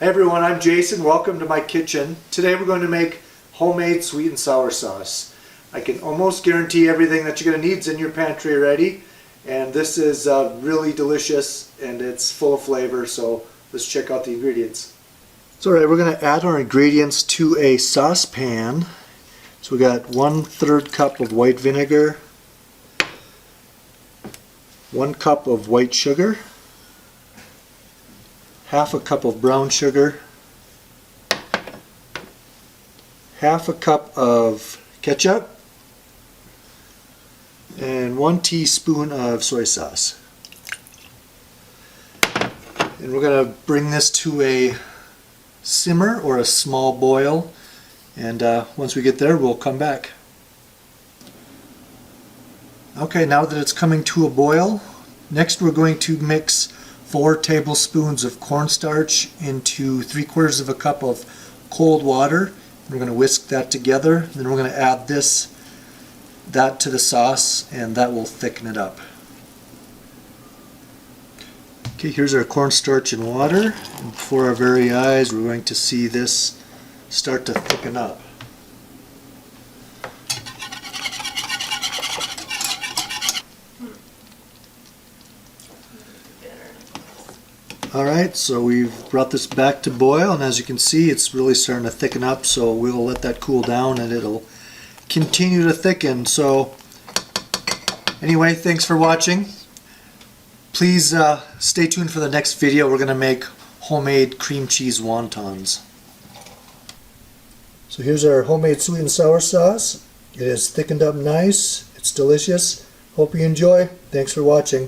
Hey everyone, I'm Jason. Welcome to my kitchen. Today we're going to make homemade sweet and sour sauce. I can almost guarantee everything that you're going to need is in your pantry already. And this is really delicious and it's full of flavor, so let's check out the ingredients. So alright, we're going to add our ingredients to a saucepan. So we got 1/3 cup of white vinegar, 1 cup of white sugar, half a cup of brown sugar, half a cup of ketchup, and 1 teaspoon of soy sauce. And we're going to bring this to a simmer or a small boil, and once we get there we'll come back. Okay, now that it's coming to a boil, next we're going to mix 4 tablespoons of cornstarch into 3/4 of a cup of cold water. We're going to whisk that together. Then we're going to add that to the sauce, and that will thicken it up. Okay, here's our cornstarch and water. And before our very eyes, we're going to see this start to thicken up. Alright, so we've brought this back to boil, and as you can see it's really starting to thicken up, so we'll let that cool down and it'll continue to thicken. So anyway, thanks for watching. Please stay tuned for the next video. We're going to make homemade cream cheese wontons. So here's our homemade sweet and sour sauce. It is thickened up nice. It's delicious. Hope you enjoy. Thanks for watching.